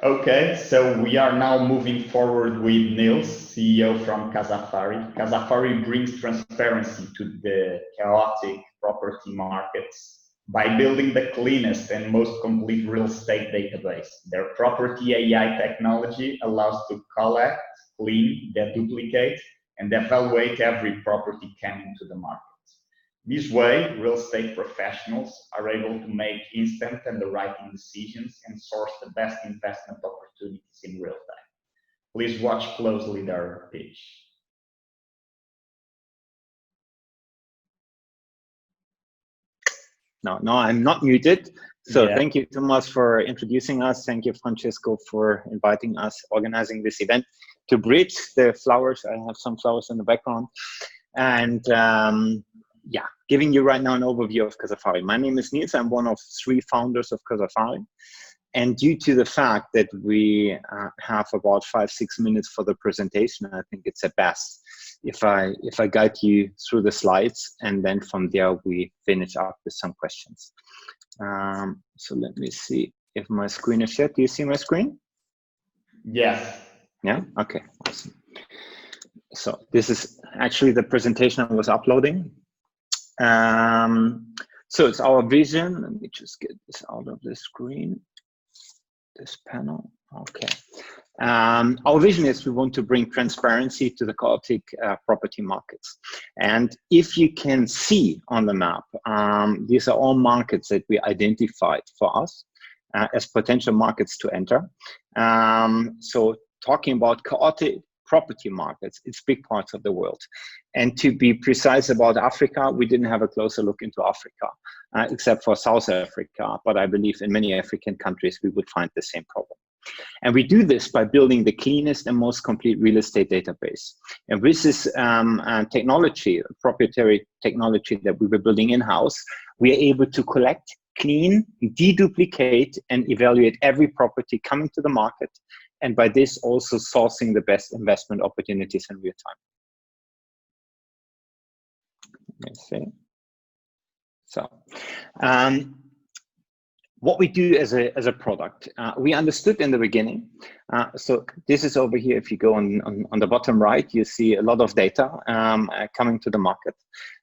Okay, so we are now moving forward with Nils, CEO from Casafari. Casafari brings transparency to the chaotic property markets by building the cleanest and most complete real estate database. Their property AI technology allows to collect, clean, deduplicate, and evaluate every property coming to the market. This way, real estate professionals are able to make instant underwriting decisions and source the best investment opportunities in real time. Please watch closely their pitch. No, I'm not muted. So Yeah. Thank you, Thomas, for introducing us. Thank you, Francesco, for inviting us, organizing this event. To bridge the flowers, I have some flowers in the background. And yeah, giving you right now an overview of Casafari. My name is Nils. I'm one of 3 founders of Casafari. And due to the fact that we have about 5-6 minutes for the presentation, I think it's the best if I guide you through the slides, and then from there we finish up with some questions. So let me see if my screen is shared. Do you see my screen? Yes. Yeah. Okay. Awesome. So this is actually the presentation I was uploading. So it's our vision. Let me just get this out of the screen. This panel. Okay. Our vision is we want to bring transparency to the chaotic property markets. And if you can see on the map, these are all markets that we identified for us as potential markets to enter. So talking about chaotic property markets, it's big parts of the world. And to be precise about Africa, we didn't have a closer look into Africa, except for South Africa. But I believe in many African countries, we would find the same problem. And we do this by building the cleanest and most complete real estate database. And with this technology, proprietary technology that we were building in-house, we are able to collect, clean, deduplicate, and evaluate every property coming to the market. And by this, also sourcing the best investment opportunities in real time. Let me see. So, what we do as a product, we understood in the beginning. So this is over here. If you go on the bottom right, you see a lot of data coming to the market.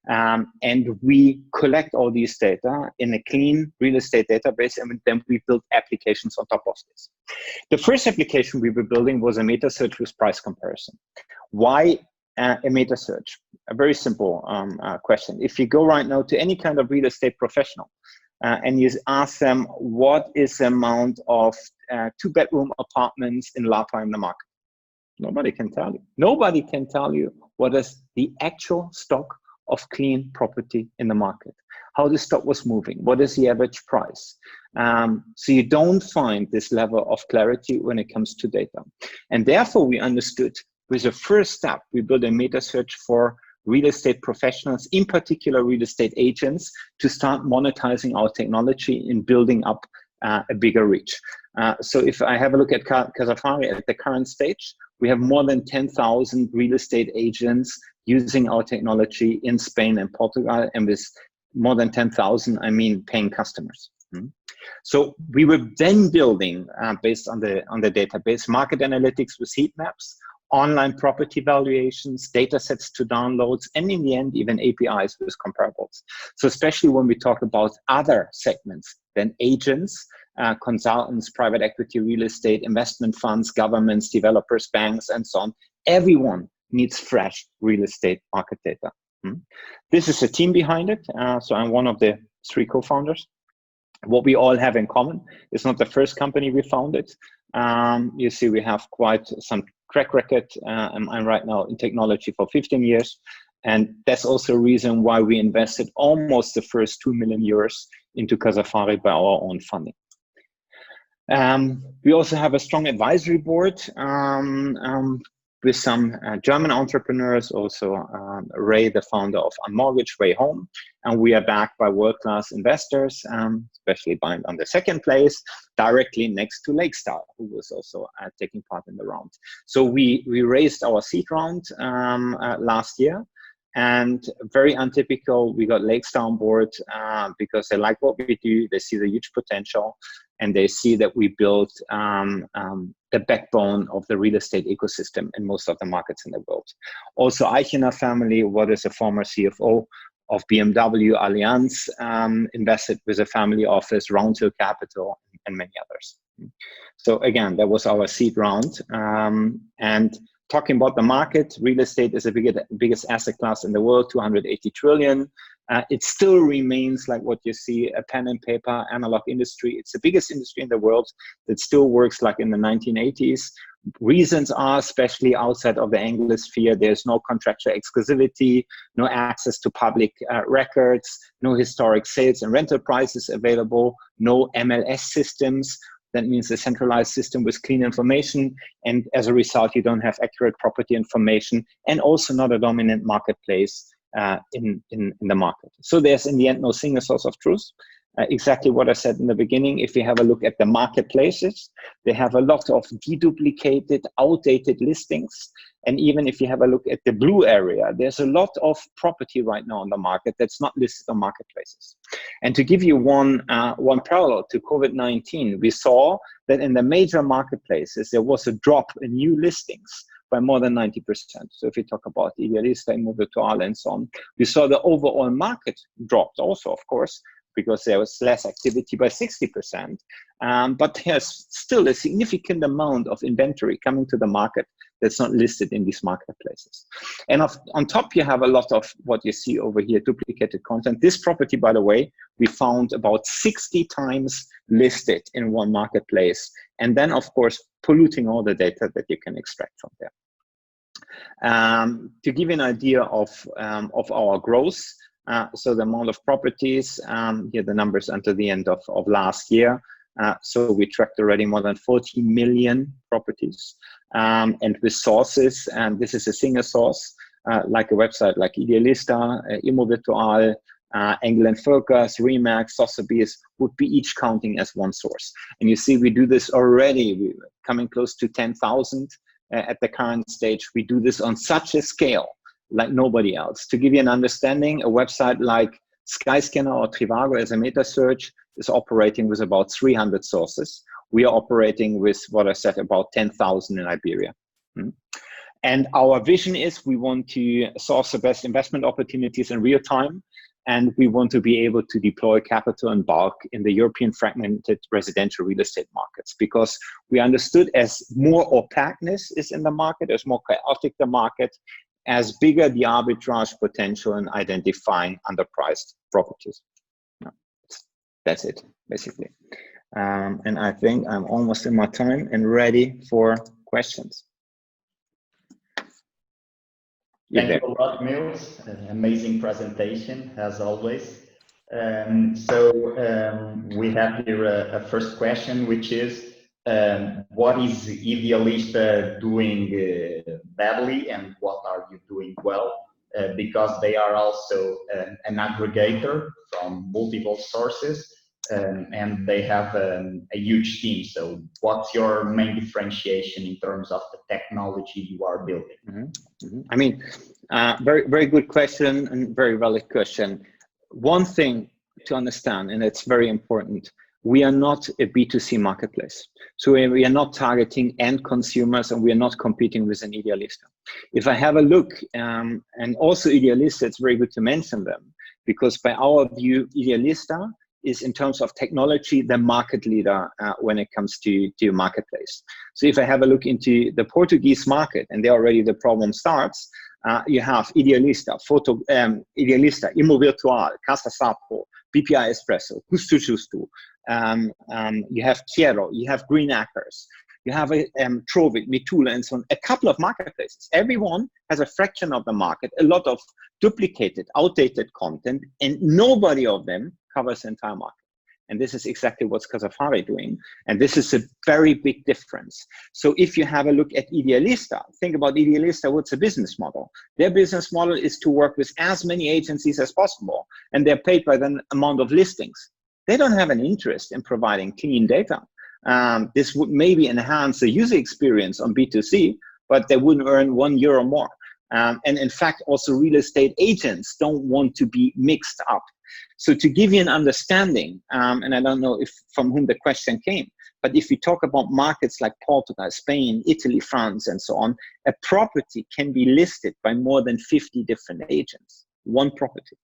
And we collect all these data in a clean real estate database, and then we build applications on top of this. The first application we were building was a meta search with price comparison. Why a meta search? A very simple question. If you go right now to any kind of real estate professional, and you ask them what is the amount of 2-bedroom apartments in Lapa in the market, nobody can tell you. Nobody can tell you what is the actual stock of clean property in the market, how the stock was moving, what is the average price. So you don't find this level of clarity when it comes to data. And therefore we understood with the first step, we built a meta search for real estate professionals, in particular real estate agents, to start monetizing our technology and building up a bigger reach. So if I have a look at Casafari at the current stage, we have more than 10,000 real estate agents using our technology in Spain and Portugal, and with more than 10,000, I mean paying customers. So we were then building, based on the database, market analytics with heat maps, online property valuations, data sets to downloads, and in the end, even APIs with comparables. So especially when we talk about other segments than agents, consultants, private equity, real estate, investment funds, governments, developers, banks, and so on, everyone needs fresh real estate market data. This is a team behind it. So I'm one of the 3 co-founders. What we all have in common, it's not the first company we founded. You see, we have quite some track record. I'm right now in technology for 15 years. And that's also a reason why we invested almost the first 2 million euros into Casafari by our own funding. We also have a strong advisory board with some German entrepreneurs, also Ray, the founder of Unmortgaged, Ray Home, and we are backed by world-class investors, especially e-Bynd on the 2nd place, directly next to Lakestar, who was also taking part in the round. So we raised our seed round last year, And very untypical, we got Lakestar on board because they like what we do, they see the huge potential, and they see that we built the backbone of the real estate ecosystem in most of the markets in the world. Also, Eichener family, what is a former CFO of BMW Allianz, invested with a family office, Roundhill Capital, and many others. So again, that was our seed round. And talking about the market, real estate is the biggest asset class in the world, 280 trillion. It still remains like what you see, a pen and paper analog industry. It's the biggest industry in the world that still works like in the 1980s. Reasons are, especially outside of the Anglosphere, there's no contractual exclusivity, no access to public records, no historic sales and rental prices available, no MLS systems. That means a centralized system with clean information. And as a result, you don't have accurate property information, and also not a dominant marketplace in the market. So there's in the end no single source of truth. Exactly what I said in the beginning. If you have a look at the marketplaces, they have a lot of deduplicated, outdated listings. And even if you have a look at the blue area, there's a lot of property right now on the market that's not listed on marketplaces. And to give you one parallel to COVID-19, we saw that in the major marketplaces, there was a drop in new listings by more than 90%. So if you talk about Idealista, Immobiliare, and so on, we saw the overall market dropped also, of course, because there was less activity by 60%. But there's still a significant amount of inventory coming to the market that's not listed in these marketplaces. And on top, you have a lot of what you see over here, duplicated content. This property, by the way, we found about 60 times listed in one marketplace. And then, of course, polluting all the data that you can extract from there. To give you an idea of our growth, so the amount of properties, here the numbers until the end of last year. So we tracked already more than 40 million properties. And with sources, and this is a single source, like a website like Idealista, Immobiliare, Engel & Völkers, Remax, Sotheby's would be each counting as one source. And you see we do this already, we're coming close to 10,000 at the current stage. We do this on such a scale like nobody else. To give you an understanding, a website like Skyscanner or Trivago as a meta search is operating with about 300 sources. We are operating with what I said, about 10,000 in Iberia. And our vision is we want to source the best investment opportunities in real time. And we want to be able to deploy capital in bulk in the European fragmented residential real estate markets, because we understood as more opaqueness is in the market, as more chaotic the market, as bigger the arbitrage potential in identifying underpriced properties. That's it, basically. And I think I'm almost in my time and ready for questions. Thank you a lot, Nils. Amazing presentation, as always. We have here a first question, which is, what is Idealista doing badly and what are you doing well? Because they are also an aggregator from multiple sources, and they have a huge team. So what's your main differentiation in terms of the technology you are building? I mean, very, very good question and very valid question. One thing to understand, and it's very important, we are not a B2C marketplace. So we are not targeting end consumers, and we are not competing with an Idealista. If I have a look, and also Idealista, it's very good to mention them, because by our view, Idealista is, in terms of technology, the market leader when it comes to marketplace. So if I have a look into the Portuguese market, and there already the problem starts, you have Idealista, Idealista, Immobiliare, Casafari, BPI Espresso, Custo Justo, you have Quiero, you have Green Acres, you have Trovit, Mitula, and so on, a couple of marketplaces. Everyone has a fraction of the market, a lot of duplicated, outdated content, and nobody of them covers the entire market. And this is exactly what's Casafari doing. And this is a very big difference. So if you have a look at Idealista, think about Idealista, what's the business model? Their business model is to work with as many agencies as possible, and they're paid by the amount of listings. They don't have an interest in providing clean data. This would maybe enhance the user experience on B2C, but they wouldn't earn €1 more. And in fact, also real estate agents don't want to be mixed up. So to give you an understanding, and I don't know if from whom the question came, but if we talk about markets like Portugal, Spain, Italy, France, and so on, a property can be listed by more than 50 different agents. One property,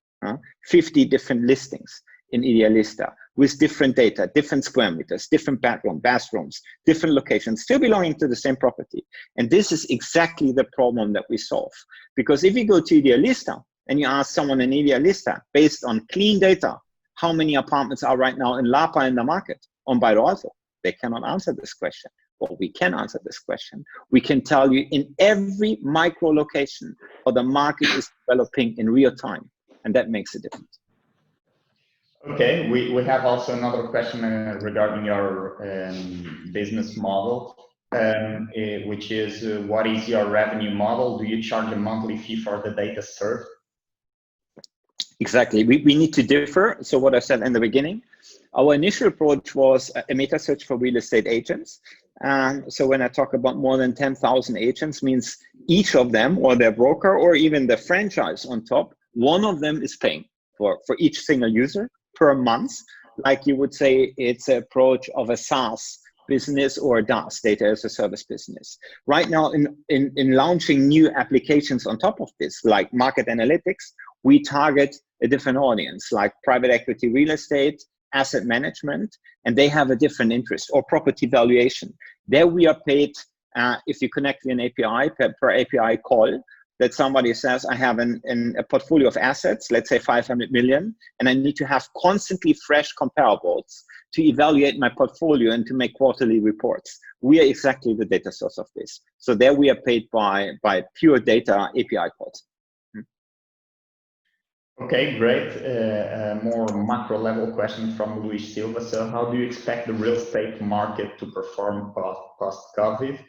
50 different listings in Idealista with different data, different square meters, different bathrooms, different locations, still belonging to the same property. And this is exactly the problem that we solve. Because if you go to Idealista and you ask someone in Idealista, based on clean data, how many apartments are right now in Lapa in the market, on Bairro Alto, they cannot answer this question. Well, we can answer this question. We can tell you in every micro location how the market is developing in real time. And that makes a difference. Okay, we have also another question regarding your business model, which is what is your revenue model? Do you charge a monthly fee for the data served? Exactly, we need to differ. So what I said in the beginning, our initial approach was a meta search for real estate agents. So when I talk about more than 10,000 agents, means each of them or their broker or even the franchise on top, one of them is paying for each single user per month. Like you would say, it's an approach of a SaaS business or a DaaS, data as a service business. Right now in launching new applications on top of this, like market analytics, we target a different audience, like private equity, real estate, asset management, and they have a different interest, or property valuation. There we are paid, if you connect with an API, per API call, that somebody says, I have a portfolio of assets, let's say 500 million, and I need to have constantly fresh comparables to evaluate my portfolio and to make quarterly reports. We are exactly the data source of this. So there we are paid by pure data API calls. Okay, great. More macro level question from Luis Silva. So how do you expect the real estate market to perform post-COVID?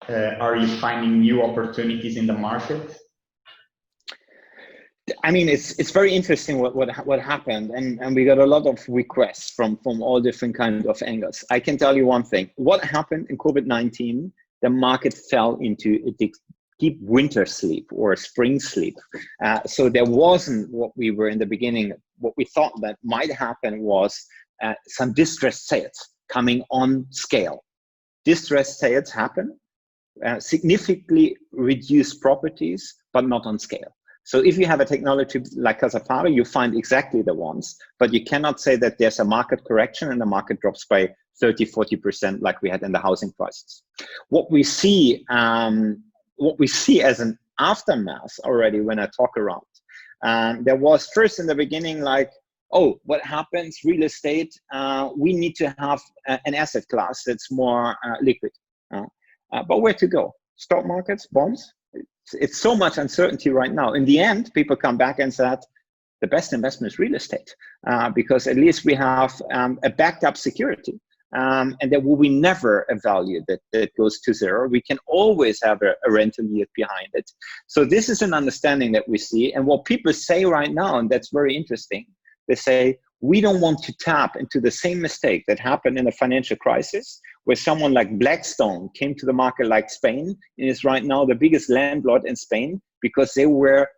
Are you finding new opportunities in the market? I mean, it's very interesting what happened, and we got a lot of requests from all different kinds of angles. I can tell you one thing. What happened in COVID-19, the market fell into a deep winter sleep or spring sleep. So there wasn't what we were in the beginning, what we thought that might happen was some distressed sales coming on scale. Distressed sales happen, significantly reduced properties, but not on scale. So if you have a technology like Casafari, you find exactly the ones, but you cannot say that there's a market correction and the market drops by 30, 40% like we had in the housing crisis. What we see as an aftermath already when I talk around, there was first in the beginning like, oh, what happens, real estate, we need to have an asset class that's more liquid. But where to go? Stock markets, bonds? It's so much uncertainty right now. In the end, people come back and said, the best investment is real estate, because at least we have a backed up security. And there will be never a value that goes to zero. We can always have a rental yield behind it. So this is an understanding that we see. And what people say right now, and that's very interesting, they say, we don't want to tap into the same mistake that happened in the financial crisis, where someone like Blackstone came to the market like Spain and is right now the biggest landlord in Spain because they were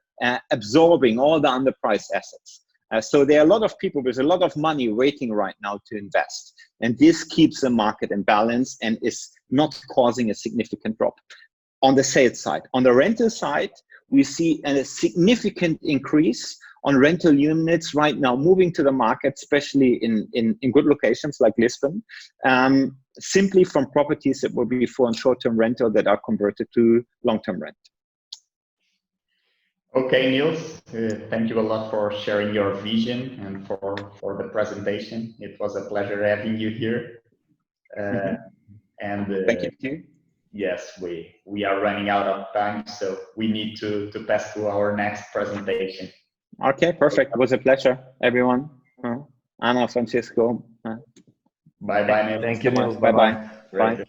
absorbing all the underpriced assets. So there are a lot of people with a lot of money waiting right now to invest. And this keeps the market in balance and is not causing a significant drop on the sales side. On the rental side, we see a significant increase on rental units right now moving to the market, especially in good locations like Lisbon, simply from properties that were before on short-term rental that are converted to long-term rent. Okay, Nils, thank you a lot for sharing your vision and for the presentation. It was a pleasure having you here. And thank you. Yes, we are running out of time, so we need to pass to our next presentation. Okay, perfect. It was a pleasure, everyone. Anna, Francisco. Bye-bye, Nils. Thank you, Nils. Bye-bye. Bye.